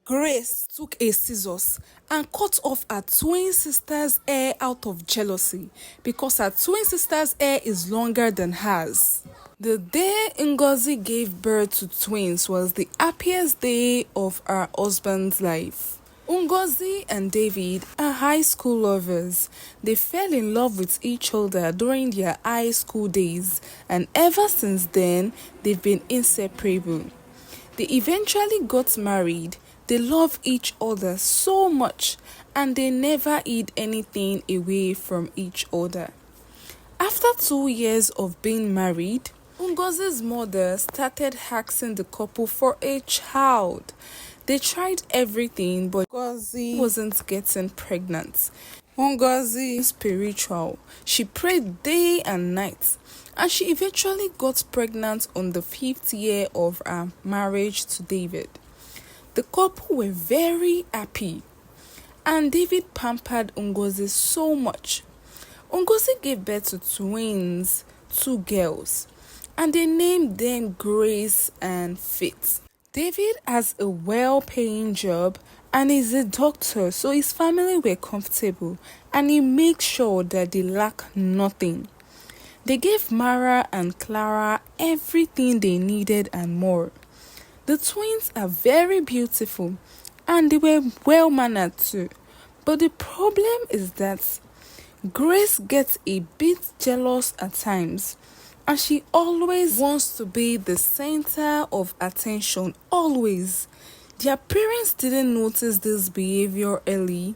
Grace took a scissors and cut off her twin sister's hair out of jealousy because her twin sister's hair is longer than hers. The day Ngozi gave birth to twins was the happiest day of her husband's life. Ngozi and David are high school lovers. They fell in love with each other during their high school days, and ever since then, they've been inseparable. They eventually got married. They love each other so much, and they never hid anything away from each other. After 2 years of being married, Ngozi's mother started asking the couple for a child. They tried everything, but Ngozi wasn't getting pregnant. Ngozi is spiritual. She prayed day and night, and she eventually got pregnant on the 5th year of her marriage to David. The couple were very happy, and David pampered Ngozi so much. Ngozi gave birth to twins, 2 girls, and they named them Grace and Faith. David has a well-paying job and is a doctor, so his family were comfortable, and he makes sure that they lack nothing. They gave Mara and Clara everything they needed and more. The twins are very beautiful and they were well-mannered too. But the problem is that Grace gets a bit jealous at times, and she always wants to be the center of attention, always. Their parents didn't notice this behavior early,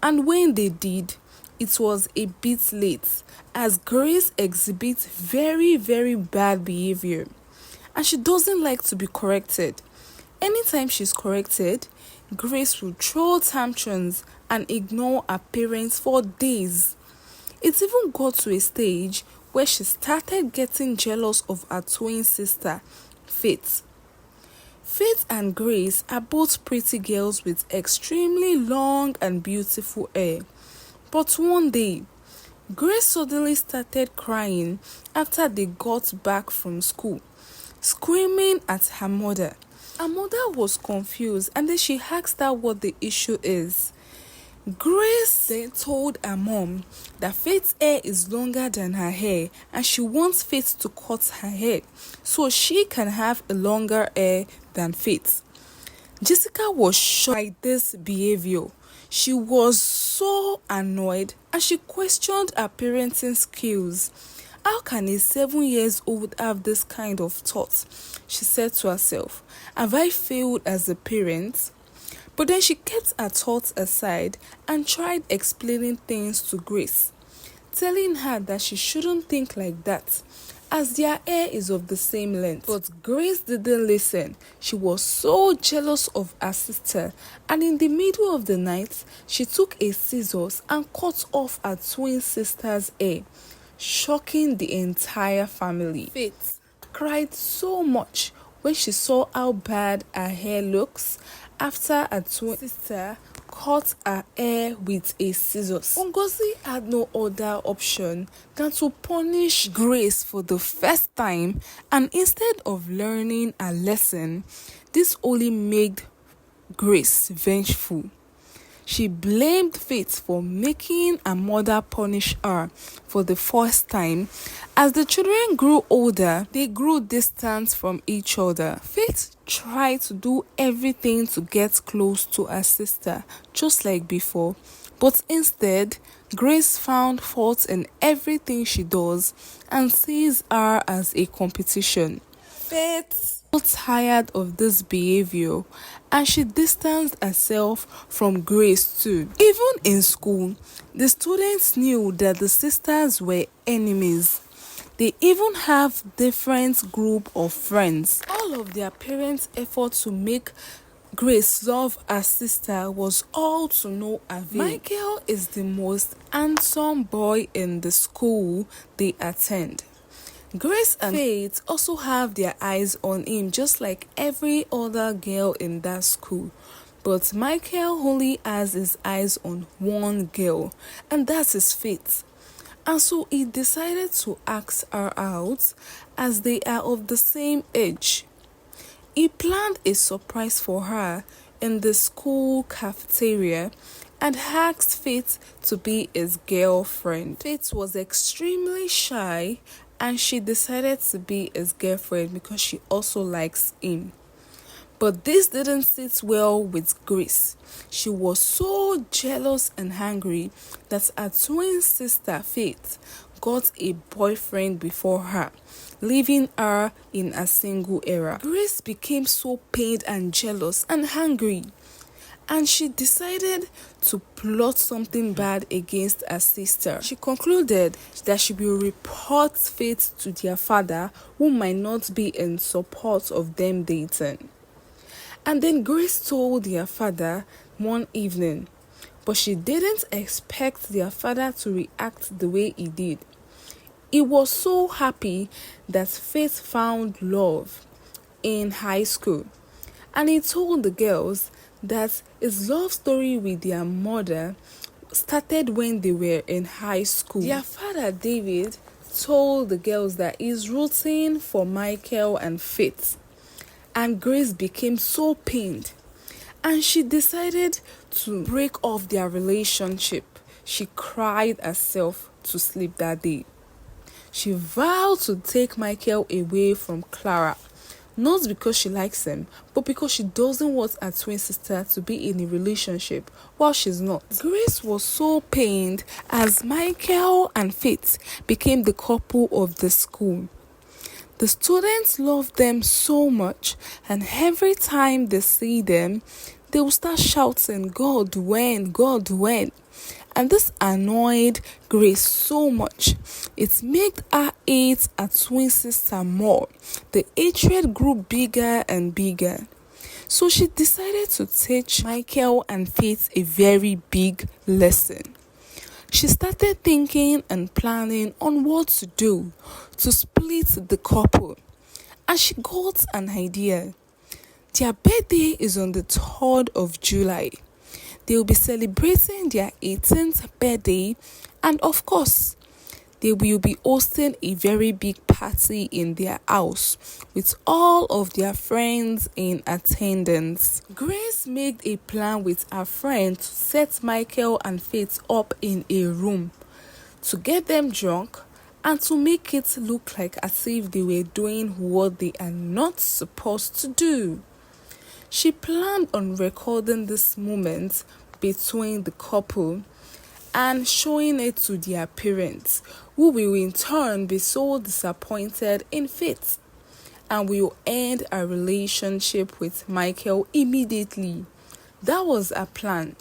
and when they did, it was a bit late, as Grace exhibits very, very bad behavior, and she doesn't like to be corrected. Anytime she's corrected, Grace will throw tantrums and ignore her parents for days. It even got to a stage where she started getting jealous of her twin sister, Faith. Faith and Grace are both pretty girls with extremely long and beautiful hair. But one day, Grace suddenly started crying after they got back from school, screaming at her mother. Her mother was confused, and then she asked her what the issue is. Grace then told her mom that Faith's hair is longer than her hair, and she wants Faith to cut her hair so she can have a longer hair than Faith. Jessica was shocked by this behavior. She was so annoyed, and she questioned her parenting skills. How can a 7-year-old have this kind of thought? She said to herself, have I failed as a parent? But then she kept her thoughts aside and tried explaining things to Grace, telling her that she shouldn't think like that, as their hair is of the same length. But Grace didn't listen. She was so jealous of her sister, and in the middle of the night, she took a scissors and cut off her twin sister's hair, shocking the entire family. Faith cried so much when she saw how bad her hair looks after her twin sister cut her hair with a scissors. Ngozi had no other option than to punish Grace for the first time, and instead of learning a lesson, this only made Grace vengeful. She blamed Faith for making her mother punish her for the first time. As the children grew older, they grew distant from each other. Faith tried to do everything to get close to her sister, just like before. But instead, Grace found fault in everything she does and sees her as a competition. Faith got tired of this behavior, and she distanced herself from Grace too. Even in school, the students knew that the sisters were enemies. They even have different group of friends. All of their parents' effort to make Grace love her sister was all to no avail. Michael is the most handsome boy in the school they attend. Grace and Faith also have their eyes on him, just like every other girl in that school. But Michael only has his eyes on one girl, and that's his Faith. And so he decided to ask her out, as they are of the same age. He planned a surprise for her in the school cafeteria and asked Faith to be his girlfriend. Faith was extremely shy and she decided to be his girlfriend because she also likes him. But this didn't sit well with Grace. She was so jealous and angry that her twin sister Faith got a boyfriend before her, leaving her in a single era. Grace became so pained and jealous and angry, and she decided to plot something bad against her sister. She concluded that she will report Faith to their father, who might not be in support of them dating. And then Grace told their father one evening, but she didn't expect their father to react the way he did. He was so happy that Faith found love in high school, and he told the girls that his love story with their mother started when they were in high school. Their father, David, told the girls that he's rooting for Michael and Faith. And Grace became so pained, and she decided to break off their relationship. She cried herself to sleep that day. She vowed to take Michael away from Clara, not because she likes him, but because she doesn't want her twin sister to be in a relationship while she's not. Grace was so pained as Michael and Faith became the couple of the school. The students love them so much, and every time they see them, they will start shouting, "God, when? God, when?" And this annoyed Grace so much. It made her hate her twin sister more. The hatred grew bigger and bigger. So she decided to teach Michael and Faith a very big lesson. She started thinking and planning on what to do to split the couple. And she got an idea. Their birthday is on the 3rd of July. They will be celebrating their 18th birthday, and of course, they will be hosting a very big party in their house with all of their friends in attendance. Grace made a plan with her friend to set Michael and Faith up in a room, to get them drunk and to make it look like as if they were doing what they are not supposed to do. She planned on recording this moment between the couple and showing it to their parents, who will in turn be so disappointed in Faith and will end a relationship with Michael immediately. That was her plan.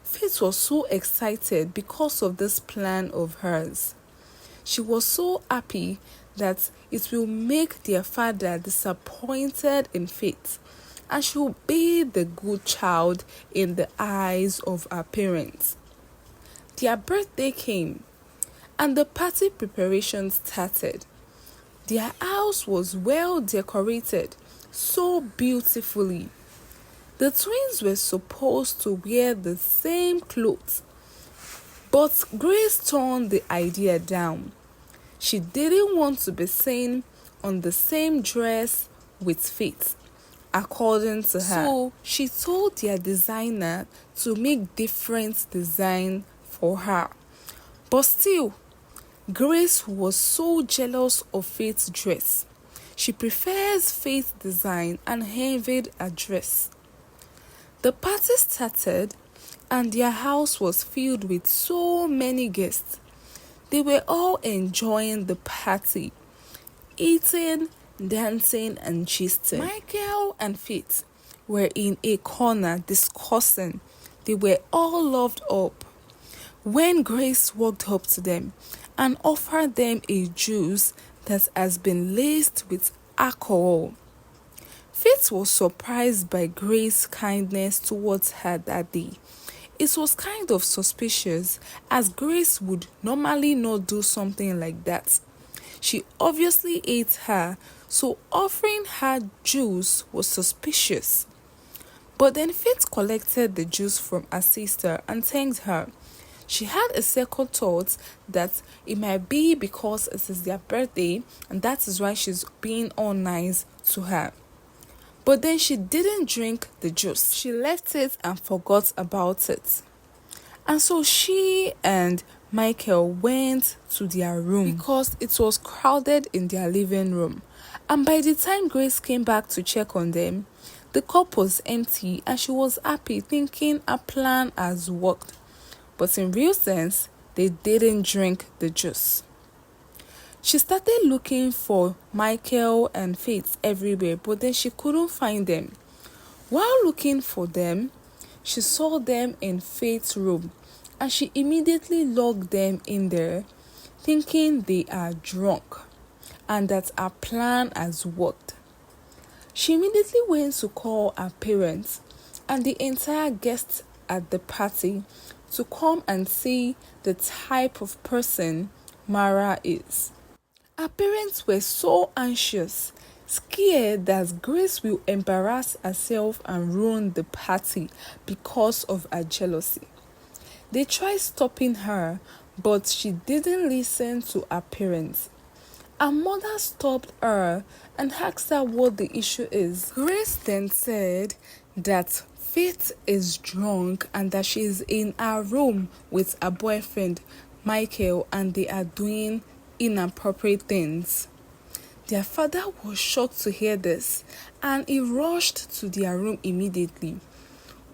Faith was so excited because of this plan of hers. She was so happy that it will make their father disappointed in Faith, and she will be the good child in the eyes of her parents. Their birthday came, and the party preparations started. Their house was well decorated, so beautifully. The twins were supposed to wear the same clothes, but Grace turned the idea down. She didn't want to be seen on the same dress with Faith, according to her. So she told their designer to make different design for her. But still, Grace was so jealous of Faith's dress. She prefers Faith's design and envied her dress. The party started, and their house was filled with so many guests. They were all enjoying the party, eating, dancing, and gisting. Michael and Faith were in a corner discussing. They were all loved up when Grace walked up to them and offered them a juice that has been laced with alcohol. Faith was surprised by Grace's kindness towards her that day. It was kind of suspicious, as Grace would normally not do something like that. She obviously ate her, so offering her juice was suspicious. But then Faith collected the juice from her sister and thanked her. She had a second thought that it might be because it is their birthday and that is why she's being all nice to her. But then she didn't drink the juice. She left it and forgot about it. And so she and Michael went to their room because it was crowded in their living room. And by the time Grace came back to check on them, the cup was empty and she was happy, thinking a plan has worked. But in real sense, they didn't drink the juice. She started looking for Michael and Faith everywhere, but then she couldn't find them. While looking for them, she saw them in Faith's room and she immediately locked them in there, thinking they are drunk and that her plan has worked. She immediately went to call her parents and the entire guests at the party to come and see the type of person Mara is. Her parents were so anxious, scared that Grace will embarrass herself and ruin the party because of her jealousy. They tried stopping her, but she didn't listen to her parents. Her mother stopped her and asked her what the issue is. Grace then said that Faith is drunk and that she is in her room with her boyfriend Michael and they are doing inappropriate things. Their father was shocked to hear this and he rushed to their room immediately,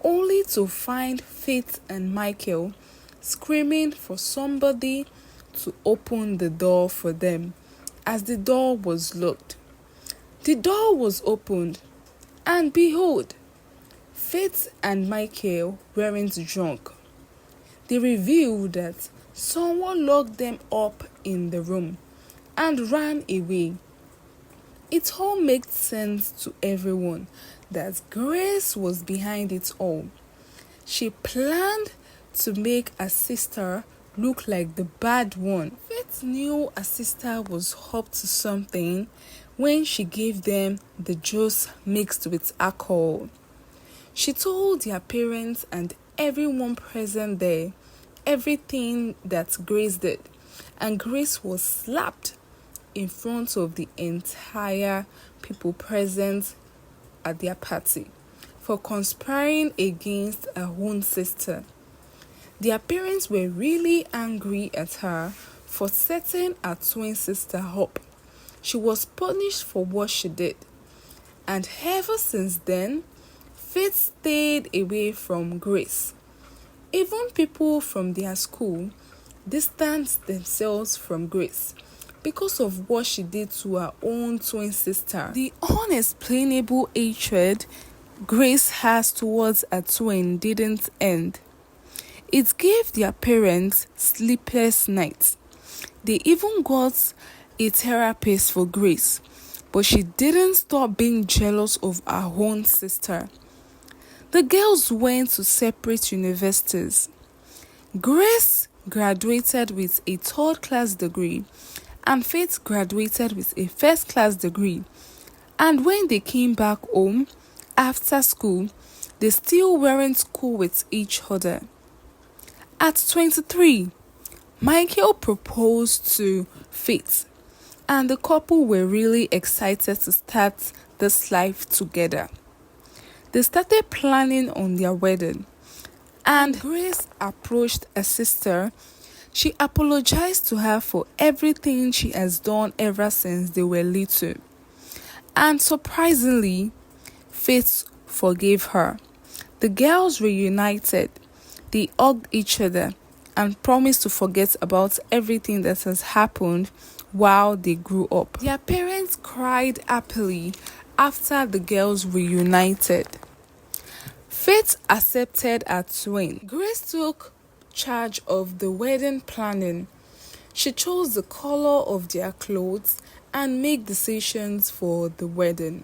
only to find Faith and Michael screaming for somebody to open the door for them as the door was locked. The door was opened and behold, Faith and Michael weren't drunk. They revealed that someone locked them up in the room and ran away. It all made sense to everyone that Grace was behind it all. She planned to make her sister look like the bad one. Faith knew her sister was up to something when she gave them the juice mixed with alcohol. She told their parents and everyone present there everything that Grace did, and Grace was slapped in front of the entire people present at their party for conspiring against her own sister. Their parents were really angry at her for setting her twin sister up. She was punished for what she did, and ever since then, Faith stayed away from Grace. Even people from their school distanced themselves from Grace because of what she did to her own twin sister. The unexplainable hatred Grace has towards her twin didn't end. It gave their parents sleepless nights. They even got a therapist for Grace, but she didn't stop being jealous of her own sister. The girls went to separate universities. Grace graduated with a third-class degree and Faith graduated with a first-class degree. And when they came back home after school, they still weren't cool with each other. At 23, Michael proposed to Faith, and the couple were really excited to start this life together. They started planning on their wedding, and Grace approached her sister. She apologized to her for everything she has done ever since they were little. And surprisingly, Faith forgave her. The girls reunited. They hugged each other and promised to forget about everything that has happened while they grew up. Their parents cried happily after the girls reunited. Faith accepted her twin. Grace took charge of the wedding planning. She chose the color of their clothes and made decisions for the wedding.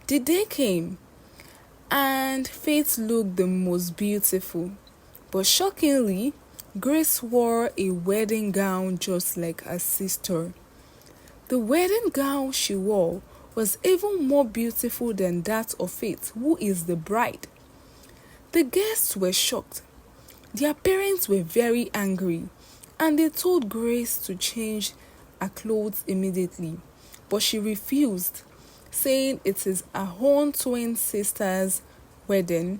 The day came and Faith looked the most beautiful. But shockingly, Grace wore a wedding gown just like her sister. The wedding gown she wore was even more beautiful than that of Faith, who is the bride. The guests were shocked. Their parents were very angry and they told Grace to change her clothes immediately, but she refused. saying it is her own twin sister's wedding,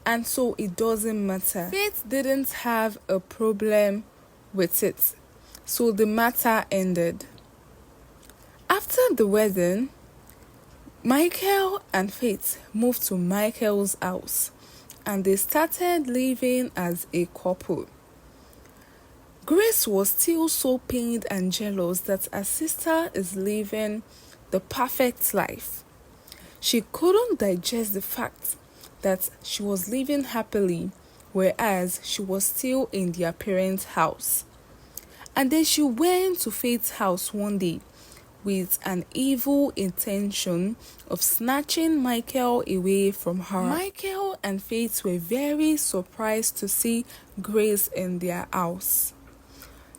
and so it doesn't matter. Faith didn't have a problem with it, so the matter ended. After the wedding, Michael and Faith moved to Michael's house and they started living as a couple. Grace was still so pained and jealous that her sister is living the perfect life. She couldn't digest the fact that she was living happily, whereas she was still in their parents' house. And then she went to Faith's house one day with an evil intention of snatching Michael away from her. Michael and Faith were very surprised to see Grace in their house.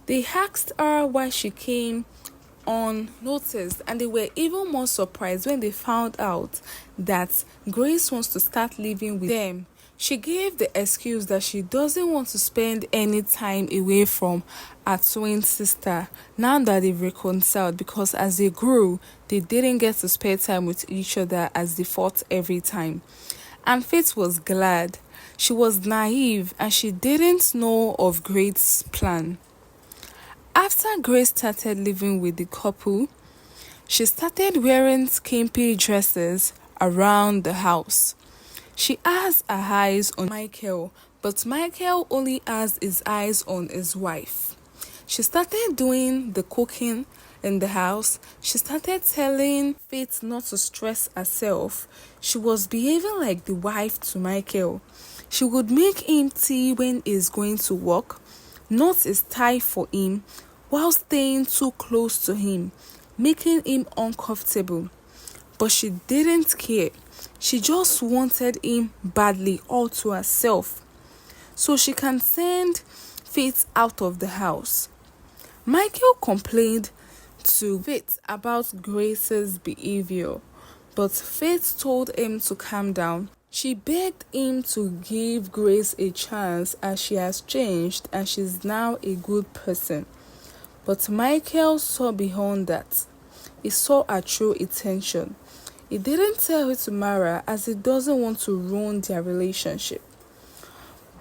They asked her why she came unnoticed, and they were even more surprised when they found out that Grace wants to start living with them. She gave the excuse that she doesn't want to spend any time away from her twin sister now that they've reconciled, because as they grew, they didn't get to spend time with each other as they fought every time. And Faith was glad. She was naive and she didn't know of Grace's plan. After Grace started living with the couple, she started wearing skimpy dresses around the house. She has her eyes on Michael, but Michael only has his eyes on his wife. She started doing the cooking in the house. She started telling Faith not to stress herself. She was behaving like the wife to Michael. She would make him tea when he's going to work, knot his tie for him, while staying too close to him, making him uncomfortable. But she didn't care. She just wanted him badly all to herself, so she can send Faith out of the house. Michael complained to Faith about Grace's behavior, but Faith told him to calm down. She begged him to give Grace a chance as she has changed and she's now a good person. But Michael saw beyond that. He saw her true intention. He didn't tell her to marry as he doesn't want to ruin their relationship.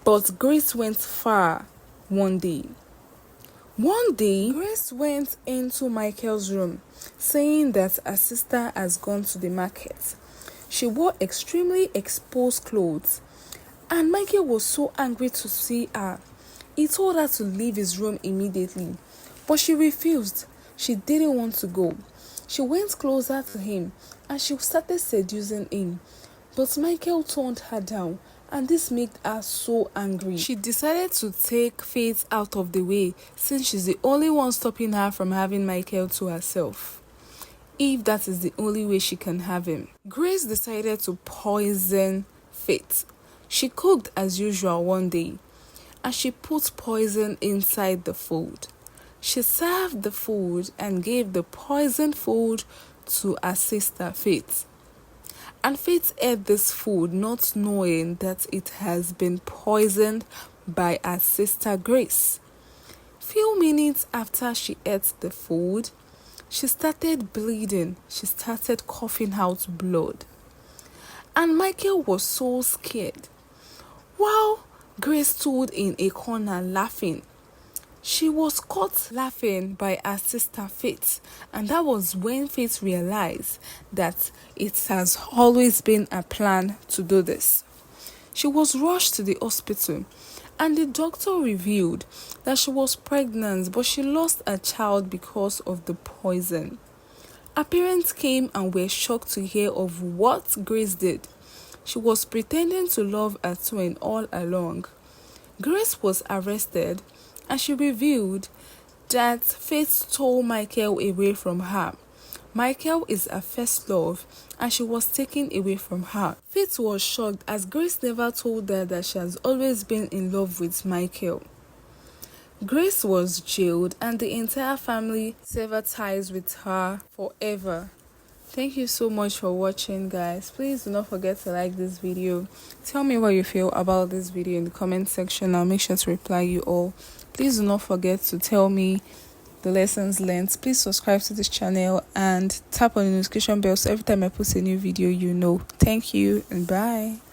But Grace went far one day. Grace went into Michael's room, saying that her sister has gone to the market. She wore extremely exposed clothes, and Michael was so angry to see her. He told her to leave his room immediately, but she refused. She didn't want to go. She went closer to him and she started seducing him, but Michael turned her down, and this made her so angry. She decided to take Faith out of the way, since she's the only one stopping her from having Michael to herself, if that is the only way she can have him. Grace decided to poison Faith. She cooked as usual one day, and she put poison inside the food. She served the food and gave the poisoned food to her sister Faith. And Faith ate this food not knowing that it has been poisoned by her sister Grace. Few minutes after she ate the food, she started bleeding. She started coughing out blood. And Michael was so scared. While Grace stood in a corner laughing, she was caught laughing by her sister Faith, and that was when Faith realized that it has always been a plan to do this. She was rushed to the hospital, and the doctor revealed that she was pregnant, but she lost a child because of the poison. Her parents came and were shocked to hear of what Grace did. She was pretending to love her twin all along. Grace was arrested, and she revealed that Faith stole Michael away from her. Michael is her first love, and she was taken away from her. Faith was shocked as Grace never told her that she has always been in love with Michael. Grace was jailed, and the entire family severed ties with her forever. Thank you so much for watching, guys. Please do not forget to like this video. Tell me what you feel about this video in the comment section. I'll make sure to reply you all. Please do not forget to tell me the lessons learned. Please subscribe to this channel and tap on the notification bell so every time I post a new video, you know. Thank you and bye.